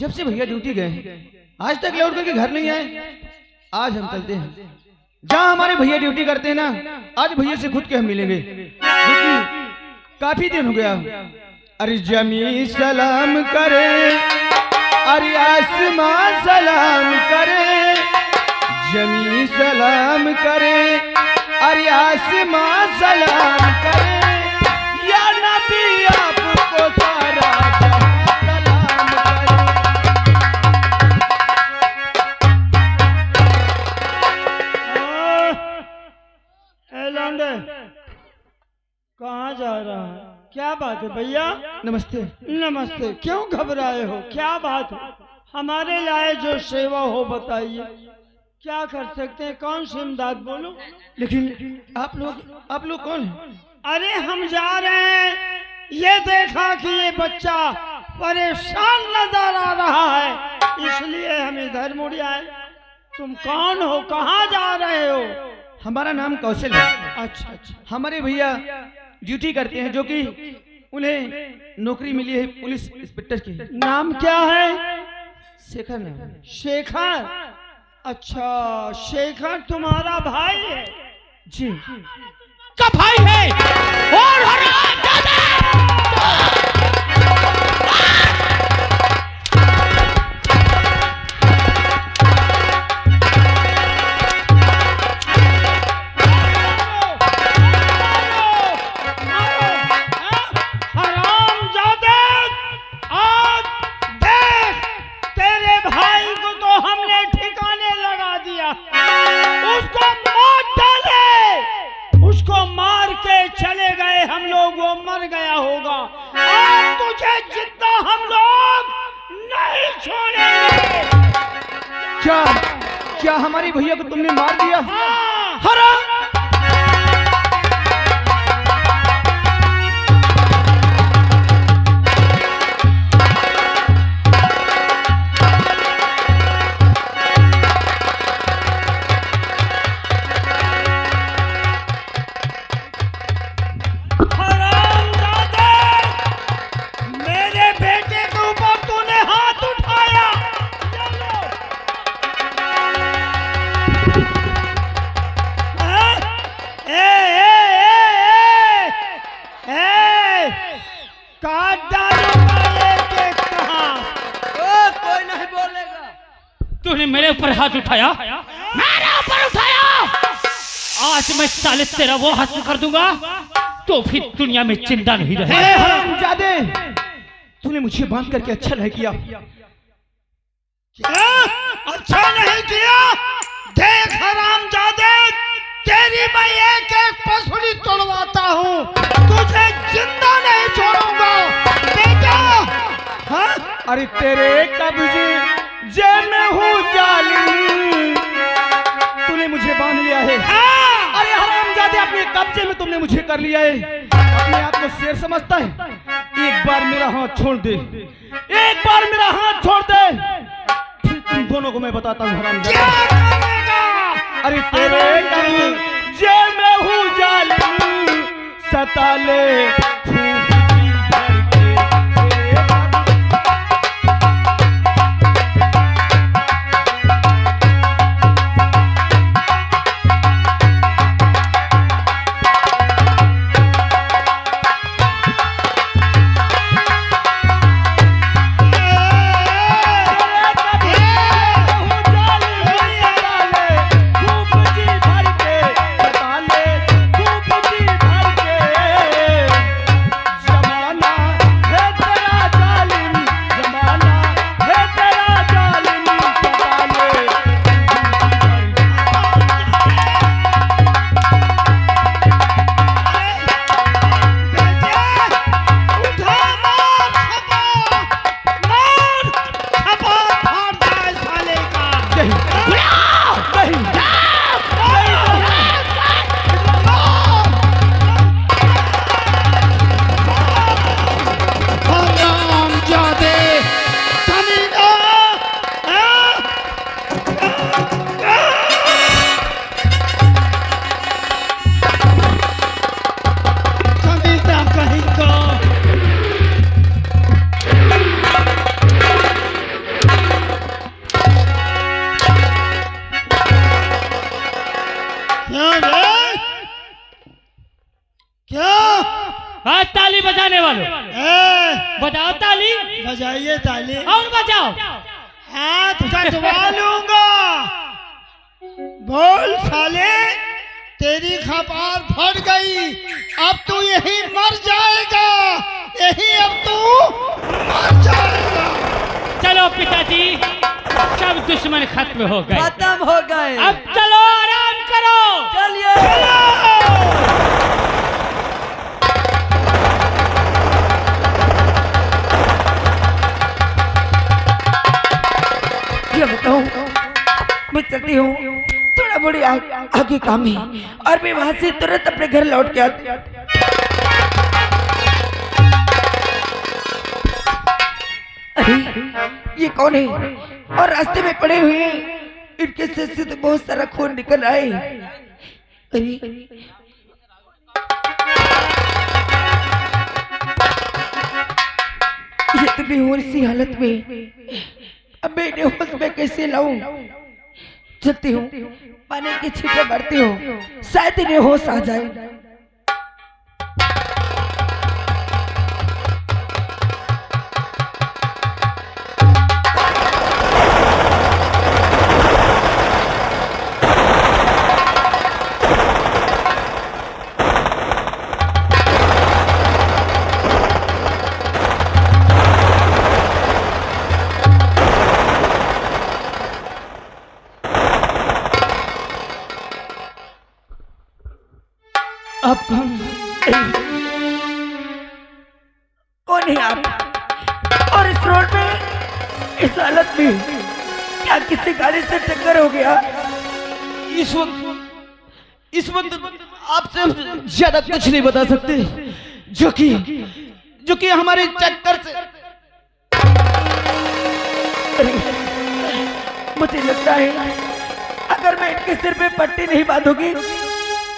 जब से भैया ड्यूटी गए आज तक लौट करके घर नहीं आए। आज हम चलते हैं जहाँ हमारे भैया ड्यूटी करते हैं ना, आज भैया से खुद के हम मिलेंगे क्योंकि काफी दिन हो गया। अरे जमी सलाम करे, अरे आसमां सलाम करे, जमी सलाम करे, अरे आसमां सलाम करे, या नबी आपको सारा सलाम करे। लौंडे कहाँ जा रहा है? क्या बात है भैया? नमस्ते। नमस्ते। क्यों घबराए हो? क्या बात है? हमारे लाए जो सेवा हो बताइए, क्या कर सकते हैं? कौन सी इमदाद बोलो। लेकिन आप लोग कौन हैं? अरे हम जा रहे हैं, ये देखा कि ये बच्चा परेशान नजर आ रहा है, इसलिए हम इधर मुड़ आए। तुम कौन हो? कहाँ जा रहे हो? हमारा नाम कौशल है। अच्छा अच्छा। हमारे भैया ड्यूटी करते हैं जो कि उन्हें नौकरी मिली है पुलिस इंस्पेक्टर की। नाम क्या है? शेखर नाम। शेखर? अच्छा, शेखर तुम्हारा भाई है? जी। का भाई है और हरामजादा! मर गया होगा और तुझे जिंदा हम लोग नहीं छोड़ेंगे। क्या हमारे भैया को तुमने मार दिया? हाँ। हराम! तूने मेरे ऊपर हाथ उठाया, मेरे ऊपर उठाया। आज मैं साले तेरा वो हाथ कर दूंगा तो फिर दुनिया में जिंदा नहीं रहेगा। हरामजादे, तूने मुझे बांध करके अच्छा नहीं किया। अच्छा नहीं किया? देख हरामजादे, तेरी मैं एक एक पसली तोड़वाता हूँ, तुझे जिंदा नहीं छोड़ूंगा बेटा। हाँ? अरे तेरे कब्जे जे में हूँ जालिम, तूने मुझे बांध लिया है। अरे हरामजादे, अपने कब्जे में तुमने मुझे कर लिया है। अपने आप को शेर समझता है? एक बार मेरा हाथ छोड़ दे, एक बार मेरा हाथ छोड़ दे, फिर तुम दोनों को मैं बताता हूँ हरामजादे। क्या करेगा? अरे तेरे कब्जे में हूँ जालिम, सता ले क्या? हाँ, ताली बजाने वालों, बजाओ ताली। बजाइए ताली और बजाओ। हाथ कटवा लूंगा। बोल साले, तेरी खपार फट गई, अब तू यही मर जाएगा, यही अब तू मर जाएगा। चलो पिताजी, सब दुश्मन खत्म हो गए, खत्म हो गए। अब चलो आराम करो। चलिए। ये बताऊं, मैं चलती हूँ, थोड़ा बड़ी आगे काम है और मैं वहां से तुरंत अपने घर लौट के आती। अरे ये कौन है और रास्ते में पड़े हुए हैं, इनके सिर से तो बहुत सारा खून निकल रहा है। अरे ये तो बेहोश सी हालत में, अब मैं इन्हें होश में कैसे लाऊं? चलती हूँ, पानी की छींटे मारती हूँ, शायद इन्हें होश आ जाए। आप कौन? कौन है आप? और इस रोड में, इस हालत में, क्या किसी गाड़ी से टक्कर हो गया? इस वक्त आपसे हम ज्यादा कुछ नहीं बता सकते, जो कि हमारे चक्कर से। अरे, मुझे लगता है अगर मैं इनके सिर पे पट्टी नहीं बांधूंगी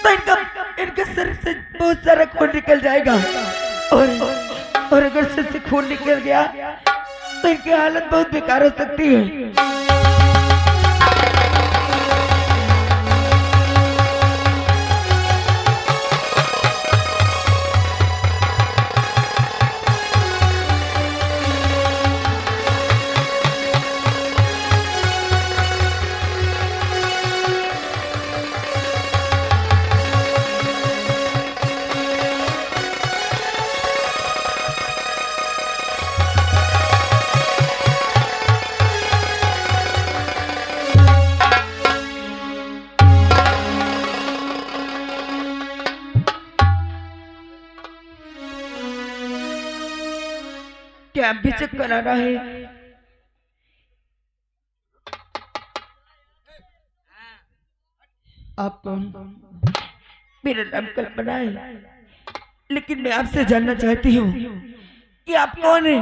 तो इनके सिर से बहुत सारा खून निकल जाएगा, और अगर सिर से खून निकल गया तो इनकी हालत बहुत बेकार हो सकती है। क्या भी चक्कर आ रहा है? आप कौन? मेरा नाम कल्पना है, लेकिन मैं आपसे जानना चाहती हूँ कि आप कौन हैं?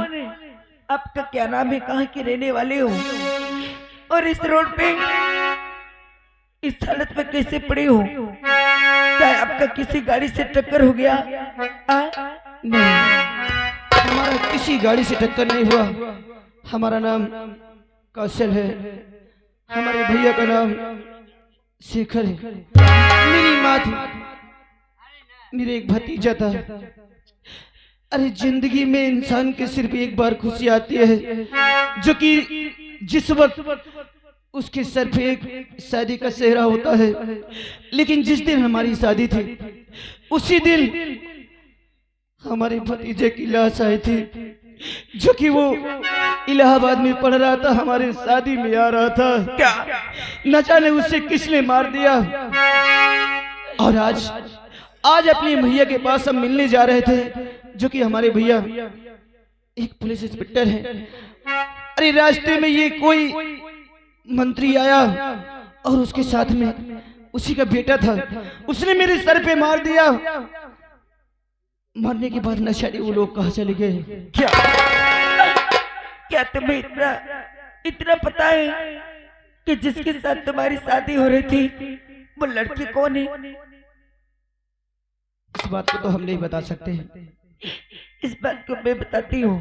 आपका क्या नाम है? कहाँ के रहने वाले हो? और इस रोड पे इस हालत में कैसे पड़े हो? क्या आपका किसी गाड़ी से टक्कर हो गया? नहीं, हमारा किसी गाड़ी से टक्कर नहीं हुआ। हमारा नाम कौशल है, हमारे भैया का नाम शेखर है, मेरी माँ थी, मेरे एक भतीजा था। अरे जिंदगी में इंसान के सिर्फ एक बार खुशी आती है, जो कि जिस वक्त उसके सर पे एक शादी का सेहरा होता है। लेकिन जिस दिन हमारी शादी थी, उसी दिन हमारे भतीजे की लाश आई थी, जो कि वो इलाहाबाद में पढ़ रहा था, हमारे शादी में आ रहा था। क्या न जाने उसे किसने मार दिया। और आज अपने भैया के पास हम मिलने जा रहे थे, जो कि हमारे भैया एक पुलिस इंस्पेक्टर है। अरे रास्ते में ये कोई मंत्री आया और उसके साथ में उसी का बेटा था, उसने मेरे सर पे मार दिया। मरने के बाद न जाने वो लोग कहाँ चले गए। क्या तुम्हें इतना पता है कि जिसके साथ तुम्हारी शादी हो रही थी वो लड़की कौन है? इस बात को तो हम नहीं बता सकते। इस बात को मैं बताती हूँ।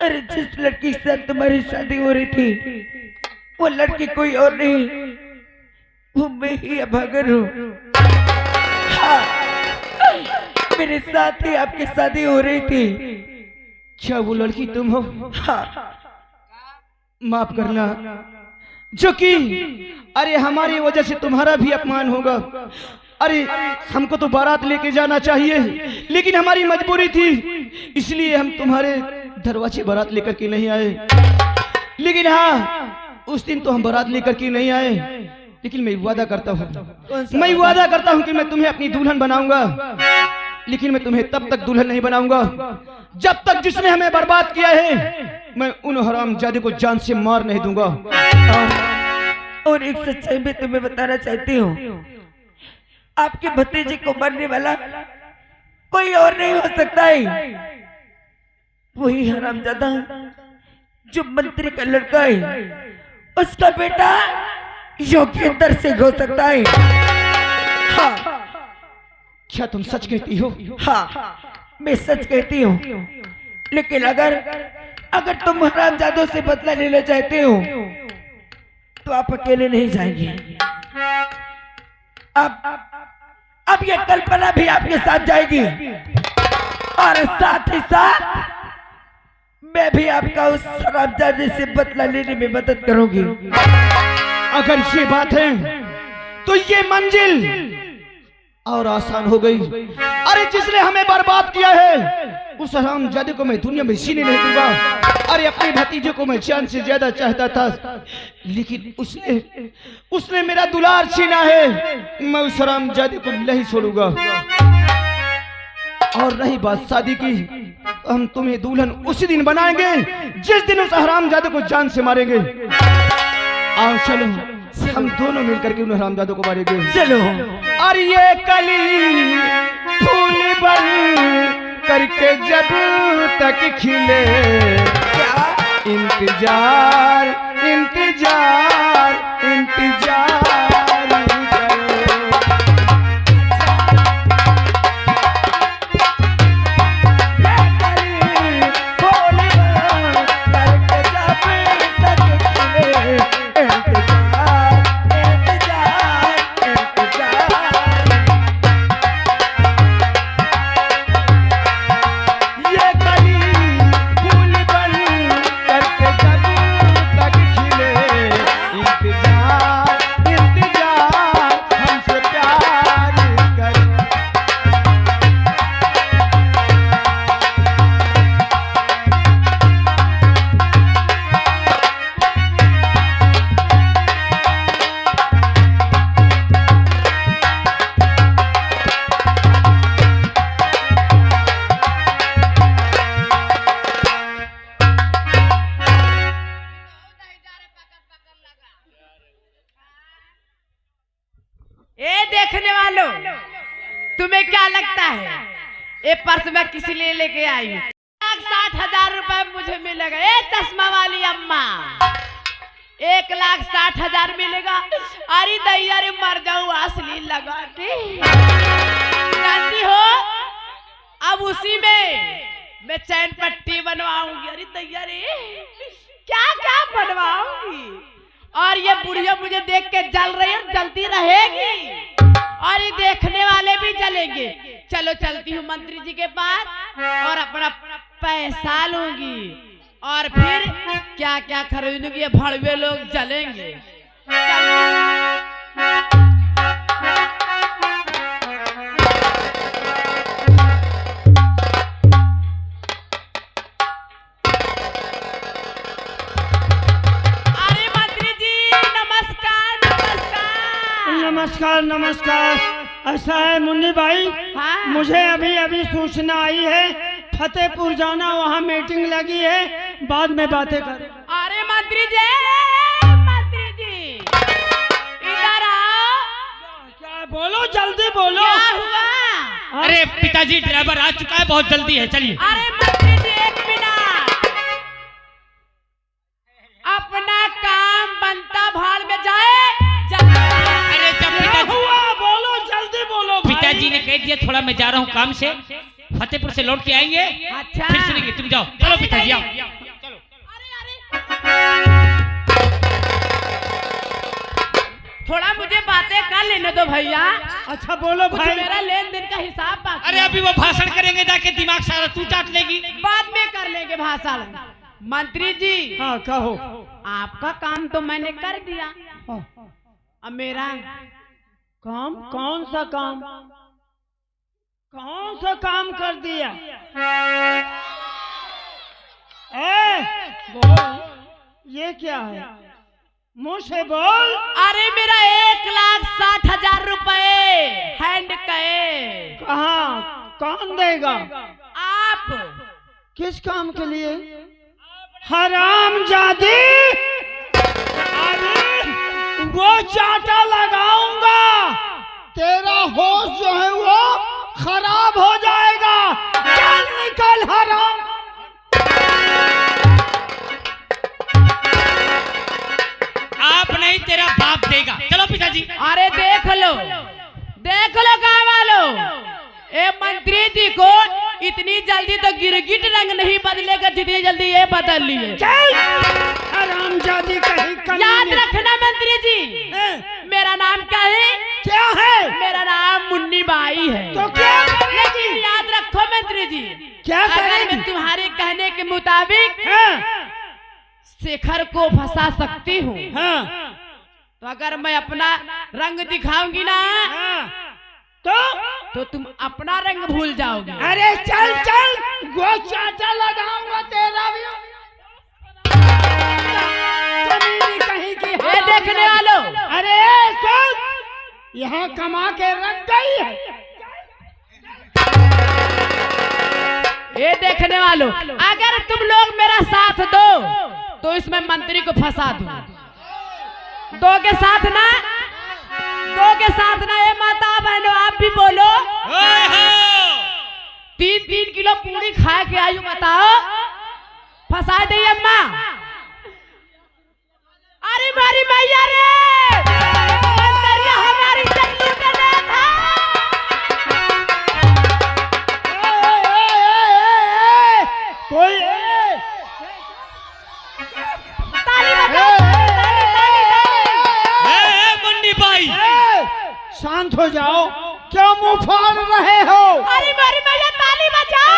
अरे जिस लड़की के साथ तुम्हारी शादी हो रही थी वो लड़की कोई और नहीं, वो मैं ही अभागन हूँ। हाँ, मेरे साथ ही आपकी शादी हो रही थी। क्या वो लड़की तुम हो? हाँ, माफ करना, जो कि अरे हमारी वजह से तुम्हारा भी अपमान होगा। अरे हमको तो बारात लेके जाना चाहिए, लेकिन हमारी मजबूरी थी, इसलिए हम तुम्हारे दरवाजे बारात लेकर के नहीं आए। लेकिन हाँ, उस दिन तो हम बारात लेकर के नहीं आए, लेकिन मैं वादा करता हूँ कि मैं तुम्हें अपनी दुल्हन बनाऊंगा। लेकिन मैं तुम्हें तब तक दुल्हन नहीं बनाऊंगा जब तक जिसने हमें बर्बाद किया है मैं उन हरामजादे को जान से मार नहीं दूंगा। और एक सच्चाई में तुम्हें बताना चाहती हूँ, आपके भतीजे को मरने वाला कोई और नहीं हो सकता है, वही हरामजादा जो मंत्री का लड़का है, उसका बेटा योगेंद्र सिंह हो सकता है। हाँ, क्या तुम सच कहती हो? हाँ, मैं सच कहती हूँ। लेकिन अगर तुम हरामजादों से बदला लेना चाहते हो तो आप अकेले नहीं जाएंगे। अब ये कल्पना भी आपके साथ जाएगी और साथ ही साथ मैं भी आपका उस हरामजादे से बदला लेने में मदद करूंगी। अगर ये बात है तो ये मंजिल और आसान हो गई। अरे जिसने हमें बर्बाद किया है उस हरामजादे को मैं दुनिया में जीने नहीं दूंगा। अरे अपने भतीजे को मैं जान से ज्यादा चाहता था, लेकिन उसने मेरा दुलार छीना है। मैं उस हरामजादे को नहीं छोड़ूंगा। और रही बात शादी की, तो हम तुम्हें दुल्हन उसी दिन बनाएंगे जिस दिन उस हरामजादे को जान से मारेंगे। आओ चलो, हम दोनों मिलकर के उन हरामजादों को मारेंगे। चलो। और ये कली फूल बन करके जब तक खिले, इंतजार इंतजार इंतजार तुम्हें क्या लगता है ये पर्स मैं किस लिए लेके आई हूँ? 1,60,000 रुपए मुझे मिलेगा। ए चश्मा वाली अम्मा, 1,60,000 मिलेगा। अरे दैया रे मर जाऊँ असली लगा के। जानती हो अब उसी में मैं चैन पट्टी बनवाऊंगी। अरे दैया रे क्या क्या बनवाऊंगी। और ये बुढ़िया मुझे देख के जल रही है, जलती रहेगी और ये देखने वाले भी जलेंगे। चलो चलती हूँ मंत्री जी के पास और अपना पैसा लूंगी और फिर क्या क्या खरीदूंगी। ये भड़वे लोग जलेंगे। अरे मंत्री जी नमस्कार नमस्कार। नमस्कार नमस्कार। ऐसा है मुन्नी भाई, हाँ। मुझे अभी अभी सूचना आई है फतेहपुर जाना, वहाँ मीटिंग लगी है, बाद में बातें कर। अरे मंत्री जी इधर आओ। क्या बोलो, जल्दी बोलो। क्या हुआ? अरे पिताजी ड्राइवर आ चुका है, बहुत जल्दी है, चलिए। अरे मंत्री जी एक मिनट, अपना काम बनता भाड़ में जाए। अरे जब क्या हुआ, बोलो जल्दी बोलो। पिताजी ने कह दिया थोड़ा मैं जा रहा हूँ काम से, फतेहपुर से लौट के आएंगे, अच्छा। फिर सुनेंगे। तुम जाओ, चलो पिताजी आओ। थोड़ा मुझे बातें कर लेने दो भैया। अच्छा बोलो कुछ भाई। मेरा लेन देन का हिसाब बाकी अरे है। अभी वो भाषण करेंगे, जाके दिमाग सारा तू चाट लेगी। बाद में कर लेंगे भाषण। मंत्री जी, हाँ कहो। आपका काम तो मैंने कर दिया, हाँ, अब मेरा काम? कौन सा काम? कौन सा काम कर दिया? बोल, ये क्या है? मुंह से बोल। अरे मेरा 1,60,000 रुपए हैंड कहे। कहाँ? कौन देगा? आप। किस काम के लिए? हरामजादी! अरे वो चाटा लगाऊंगा, तेरा होश जो है वो खराब हो जाएगा। चल निकल हराम। आप नहीं, तेरा बाप देगा। चलो पिताजी। अरे देख लो काम वालों, ए मंत्री जी को इतनी जल्दी तो गिरगिट रंग नहीं बदलेगा जितनी जल्दी ये बदल लिए। चल हरामजादी कहीं कहीं। याद रखना मंत्री जी, मेरा नाम क्या है? क्या है? मेरा नाम मुन्नी बाई है। तो क्या करेगी? लेकिन याद रखो मंत्री जी, क्या अगर करेगी? मैं तुम्हारे कहने के मुताबिक हाँ, शेखर को फंसा सकती हूँ, हाँ, तो अगर मैं अपना रंग दिखाऊंगी ना, हाँ, तो तुम अपना रंग भूल जाओगे। अरे चल चल, वो चाटा लगाऊंगा तेरा भी। कमीनी कहीं की। ये देखने वालों, अरे चल, यहाँ कमा के रख गई है। ये देखने वालों, अगर तुम लोग मेरा साथ दो तो इसमें मंत्री को फंसा दूं। दो के साथ ना, ये माता बहनों आप भी बोलो। 3-3 किलो पूरी खा के आयु बताओ, फंसा दे अम्मा। अरे मारी मैया रे, मंतरिया हमारी चल्लू का नाम था। कोई ताली बजाओ, मुन्नी बाई, शांत हो जाओ, क्यों मुंह फाड़ रहे हो? अरे मारी मैया ताली बजाओ।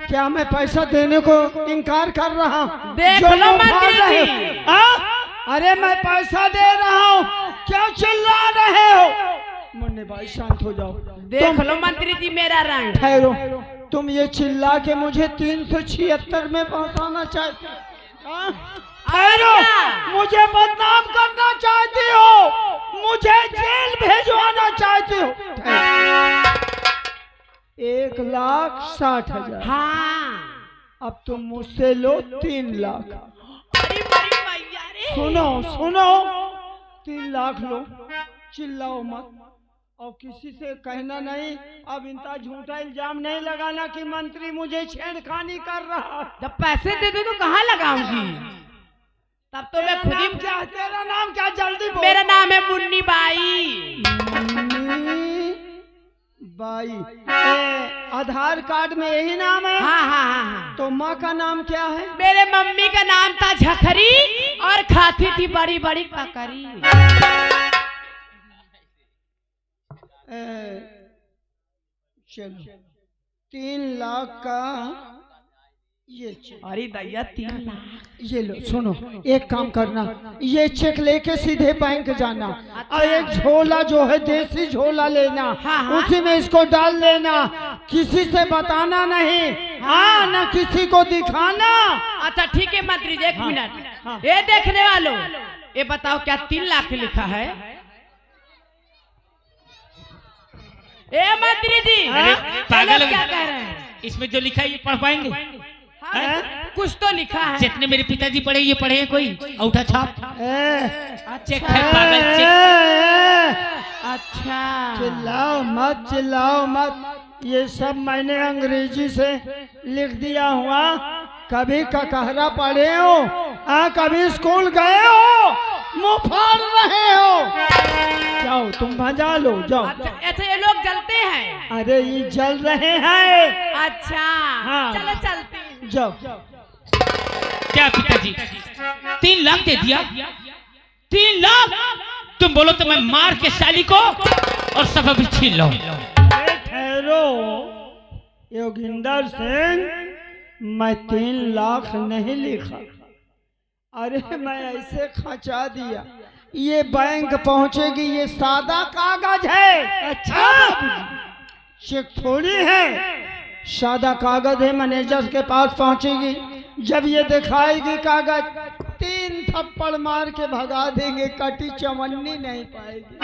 क्या मैं पैसा देने को इनकार कर रहा हूँ? देख जो लो मुंह फाड़ मंत्री रहे जी। हो? हाँ? अरे मैं पैसा दे रहा हूँ, क्यों चिल्ला रहे हो? मुन्नी भाई शांत हो जाओ। देख लो मंत्री जी मेरा रंग। ठहरो, तुम ये चिल्ला के मुझे 376 में पहुंचाना चाहते हो? हाँ? ठहरो, मुझे बदनाम करना चाहती हो, मुझे जेल भेजवाना चाहती हो। 1,60,000। हाँ। अब तुम मुझसे लो 3 लाख। अरे मारी मैया रे। सुनो सुनो, 3 लाख लो, चिल्लाओ मत और किसी से कहना नहीं। अब इनका झूठा इल्जाम नहीं लगाना कि मंत्री मुझे छेड़खानी कर रहा है। जब पैसे दे दो तो कहाँ लगाऊंगी? तब तो मैं खुद ही। नाम क्या है? तेरा नाम क्या? जल्दी बोल। मेरा नाम है मुन्नी बाई। मुन्नी बाई। आधार कार्ड में यही नाम है? हाँ। तो माँ का नाम क्या है? मेरे मम्मी का नाम था झखरी और खाती थी बड़ी बड़ी ककरी। चलो 3 लाख का ये चेक। अरे दैया 3 लाख। ये लो, सुनो, एक काम करना, ये चेक लेके सीधे बैंक जाना और एक झोला जो है देसी झोला लेना। हाँ। उसी में इसको डाल लेना, किसी से बताना नहीं। हाँ, ना किसी को दिखाना। अच्छा ठीक है मंत्री जी, 1 मिनट। हाँ। ये देखने वालों, ये बताओ क्या 3 लाख लिखा है? ए मंत्री जी, अरे ये पागल लोग क्या कह रहे हैं? इसमें जो लिखा है ये पढ़ पाएंगे? हाँ, कुछ तो लिखा है। जितने मेरे पिताजी पढ़े ये पढ़े हैं कोई? औठा छाप चेक है ए, पागल चेक। अच्छा चिल्लाओ मत, चिल्लाओ मत। ये सब मैंने अंग्रेजी से लिख दिया हुआ। कभी ककहरा पढ़े हो? कभी स्कूल गए हो? मुंह फाड़ रहे हो? जाओ तुम भजा लो, जाओ। अच्छा ये लोग जलते हैं? अरे ये जल रहे हैं। अच्छा हाँ। चलो चलते हैं। जाओ। क्या पिताजी 3 लाख दे दिया? 3 लाख? तुम बोलो तो मैं मार के साली को और सब भी छीन लो। अरे ठहरो योगिंदर सिंह, मैं 3 लाख नहीं लिखा। अरे मैं ऐसे खचा दिया, ये बैंक पहुंचेगी, ये सादा कागज है। अच्छा चेक थोड़ी है, सादा कागज है, मैनेजर के पास पहुंचेगी। जब ये दिखाएगी कागज, 3 थप्पड़ मार के भगा देंगे, कटी चमन्नी नहीं पाएगी।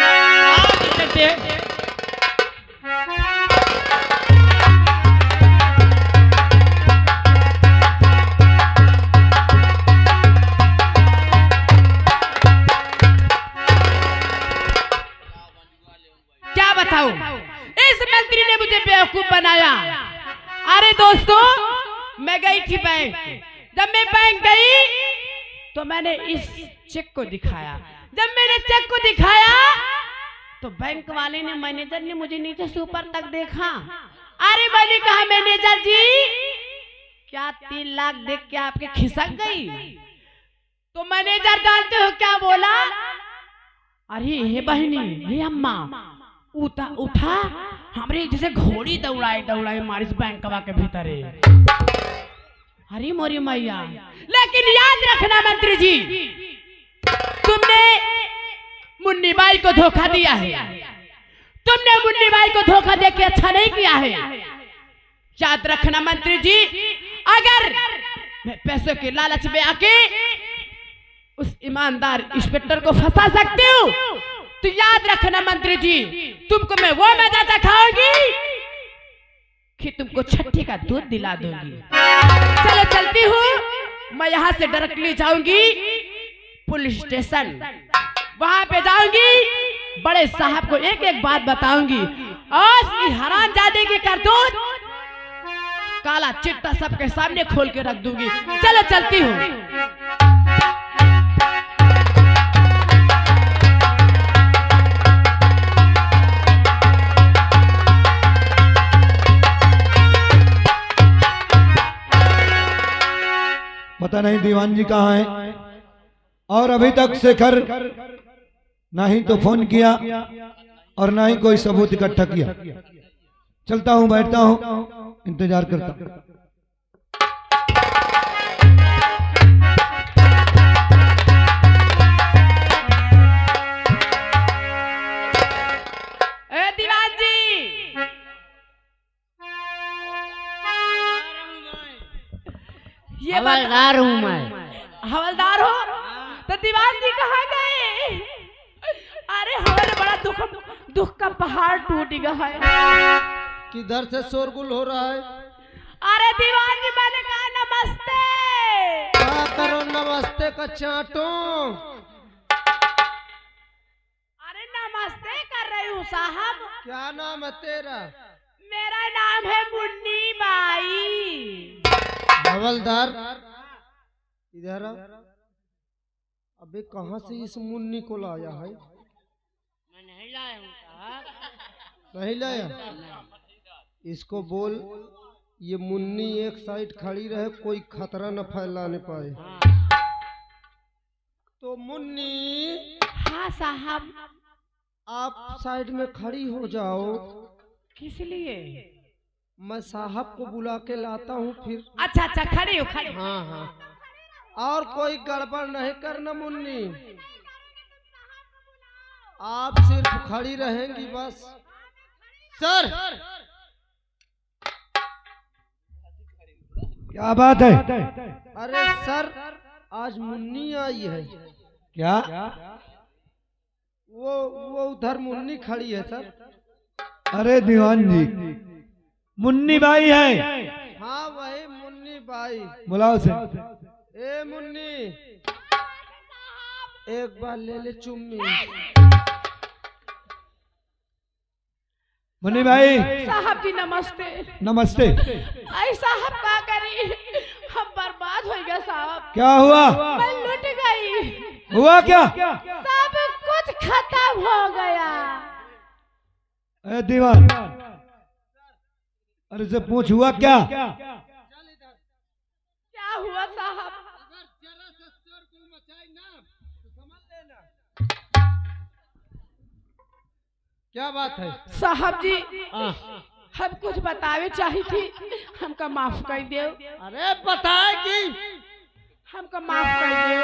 क्या बताऊं, इस मंत्री ने मुझे बेवकूफ बनाया। अरे दोस्तों, मैं गई थी बैंक। जब मैं बैंक गई तो मैंने इस चेक को दिखाया। जब मैंने चेक को दिखाया तो बैंक वाले ने, मैनेजर ने मुझे नीचे से ऊपर तक देखा। अरे मैंने कहा, मैनेजर जी क्या 3 लाख देख के आपके खिसक गई? तो मैनेजर जानते हो क्या बोला? अरे हे बहनी, हे अम्मा, उठा हमरे जैसे घोड़ी दौड़ाए मारिस बैंकवा के भीतर। हरी मोरी मैया। लेकिन याद रखना मंत्री जी, तुमने मुन्नी बाई को धोखा दिया है। तुमने मुन्नी बाई को धोखा देके अच्छा नहीं किया है। याद रखना मंत्री जी, अगर मैं पैसों के लालच में आके उस ईमानदार इंस्पेक्टर को फंसा सकती हूँ, तो याद रखना मंत्री जी, तुमको मैं वो मजा दिखाऊंगी कि तुमको छठी का दूध दिला दूंगी। चलो चलती हूँ, मैं यहाँ से डायरेक्टली जाऊंगी पुलिस स्टेशन। वहां पे जाऊंगी, बड़े साहब को एक एक बात बताऊंगी और इस हरामजादे की करतूत काला चिट्टा सबके सामने खोल के रख दूंगी। चलो चलती हूँ। पता नहीं दीवान जी कहाँ हैं, और अभी तक शेखर ना ही तो फोन किया और ना ही कोई सबूत इकट्ठा किया। चलता हूँ, बैठता हूँ, इंतजार करता हूँ। दीवान जी, ये हवलदार हूँ मैं। हवलदार हो तो दीवान जी कहाँ गए? अरे हमारे बड़ा दुख का पहाड़ टूट गया है। किधर से शोरगुल हो रहा है? अरे दीवान जी, मैंने कहा नमस्ते। क्या करो नमस्ते का चाटो? अरे नमस्ते कर रही हूँ साहब। क्या नाम है तेरा? मेरा नाम है मुन्नी बाई। हवलदार इधर आ। अबे कहाँ से इस मुन्नी को लाया है? मैं नहीं लाया हूँ साहब। नहीं लाया? इसको बोल ये मुन्नी एक साइड खड़ी रहे, कोई खतरा न फैलाने पाए। तो मुन्नी। हाँ साहब। आप साइड में खड़ी हो जाओ। किस लिए? मैं साहब को बुला के लाता हूँ फिर। अच्छा अच्छा, खड़ी हो खड़ी। हाँ हाँ, और कोई गड़बड़ नहीं करना मुन्नी, आप सिर्फ खड़ी रहेंगी बस। सर, क्या बात है? अरे सर, आज मुन्नी आई है। क्या? वो उधर मुन्नी खड़ी है सर। अरे दीवान जी, मुन्नी बाई है। हाँ वही मुन्नी बाई। बुलाओ से। ए मुन्नी, एक बार ले ले चुम्मी। मुन्नी भाई। साहब जी नमस्ते। नमस्ते। आई साहब क्या करी, हम बर्बाद हो गए साहब। क्या हुआ? मैं लुट गई। हुआ क्या? सब कुछ खत्म हो गया। अरे दीवान, अरे से पूछ हुआ क्या? क्या हुआ साहब? क्या बात है? साहब जी हम कुछ बतावे चाहिए थी, हमका माफ कर दो। अरे बताए कि हमका माफ कर दो।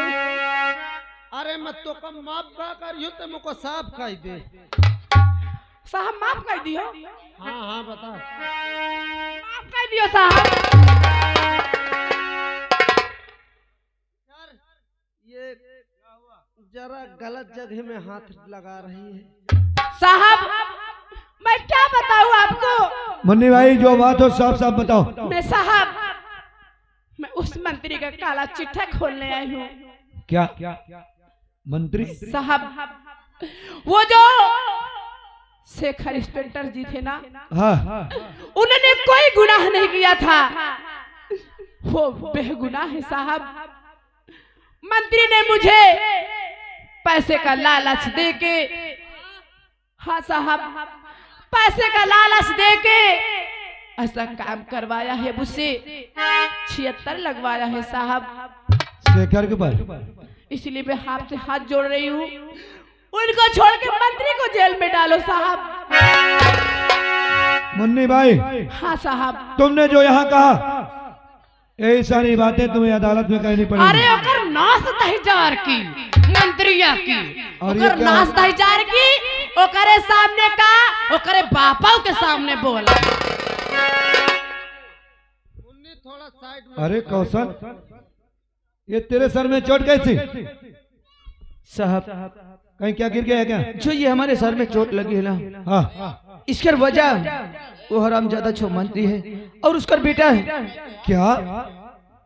अरे मत तो कम माफ का करियो तो मुझको साफ कर दे। साहब माफ कर दियो। हाँ हाँ बता। माफ कर दियो साहब। यार ये जरा गलत जगह में हाथ लगा रही है। साहब मैं क्या बताऊं आपको? मुन्नी भाई जो बात हो साफ साफ बताओ। मैं साहब मैं उस मंत्री का काला चिट्ठा खोलने आई हूँ। क्या मंत्री? साहब वो जो शेखर इंस्पेक्टर जी थे ना, हाँ उन्होंने कोई गुनाह नहीं किया था, वो बेगुनाह है साहब। मंत्री ने मुझे पैसे का लालच देके, हाँ साहब पैसे का लालच देके ऐसा काम करवाया है, मुझसे 76 लगवाया है साहब। शेखर के पास? इसलिए मैं आपसे हाथ जोड़ रही हूँ, उनको छोड़ के मंत्री को जेल में डालो साहब। मुन्नी भाई हाँ साहब। तुमने जो यहाँ कहा यही सारी बातें तुम्हें अदालत में कहनी पड़ेगी। अरे ओकर नाश तहजार की मंत्रिया की, और ये ओकर क्या? नाश तहजार की ओकरे सामने का, ओकरे बापाओ के सामने बोला। थोड़ा साइड में। अरे कौशल ये तेरे सर में चोट कैसी? साहब कहीं क्या गिर गया क्या? जो ये हमारे सर में चोट लगी है ना, हाँ इसकर वजह वो हरामजादा छो मंत्री है और उसका बेटा है। क्या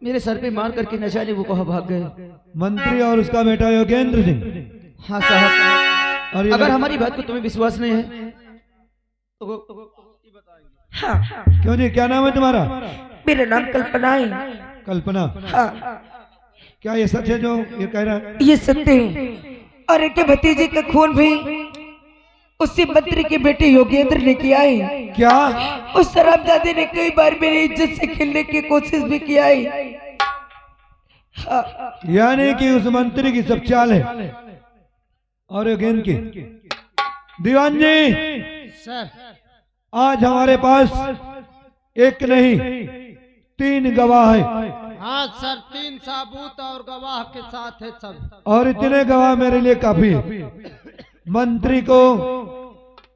मेरे सर पे मार करके न जाने वो कहाँ भाग गए। मंत्री और उसका बेटा योगेंद्र सिंह? हाँ साहब। और ये अगर हमारी बात को तुम्हें विश्वास नहीं है तो हाँ क्यों जी क्या नाम है तुम्हारा? मेरा नाम कल्पना है। कल्पना? हाँ क्या ये सच है जो ये कह रहा है? ये सत्य है। और एक भतीजे का खून भी उसी मंत्री के बेटे योगेंद्र ने किया है। क्या? उस शराबजादे ने कई बार मेरी इज्जत से खेलने की कोशिश भी किया है। हाँ, यानी कि उस मंत्री की सब चाल है और योगेंद्र की। दीवान जी सर आज हमारे पास एक नहीं 3 गवाह है। हाँ सर 3 साबूत और गवाह के साथ है सब। और इतने गवाह मेरे लिए काफी है। मंत्री को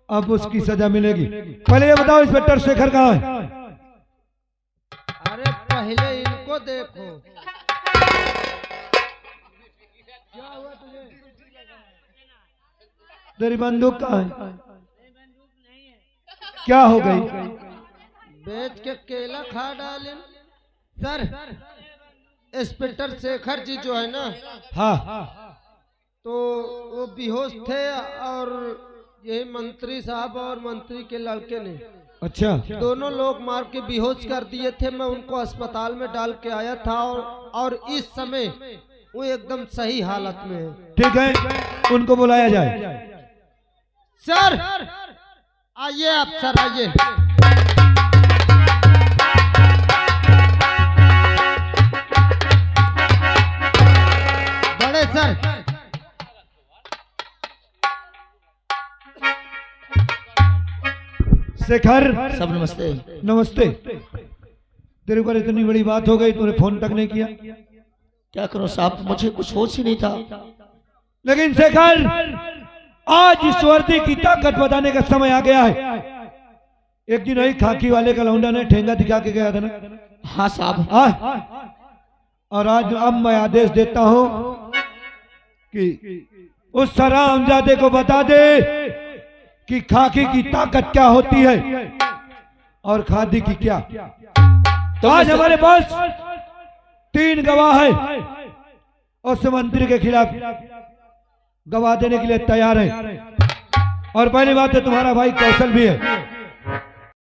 अब उसकी सजा मिलेगी। पहले ये बताओ इंस्पेक्टर शेखर कहाँ है? अरे पहले इनको देखो। तेरी बंदूक कहाँ है? क्या हो गई? बेच के केला खा डाले। सर इंस्पेक्टर शेखर जी जो है ना, हाँ तो वो बेहोश थे और यही मंत्री साहब और मंत्री के लड़के ने अच्छा दोनों लोग मार के बेहोश कर दिए थे। मैं उनको अस्पताल में डाल के आया था और इस समय वो एकदम सही हालत में है। ठीक है उनको बुलाया जाए। सर आइए आप सर आइए। बड़े सर शेखर सब नमस्ते। नमस्ते। तेरे ऊपर इतनी बड़ी बात हो गई तूने फोन तक नहीं किया। क्या करो साहब, मुझे कुछ होश ही नहीं था। लेकिन शेखर आज इस वर्दी की ताकत बताने का समय आ गया है। एक दिन वही खाकी वाले का लौंडा ने ठेंगा दिखा के गया था ना। हाँ साहब। और आज अब मैं आदेश देता हूं कि उस हरामजादे को बता दे कि खाकी की ताकत क्या होती है और खादी की क्या। तो आज हमारे पास 3 गवाह है और उस मंत्री के खिलाफ गवाह देने के लिए तैयार है। और पहली बात है तुम्हारा भाई कौशल भी है।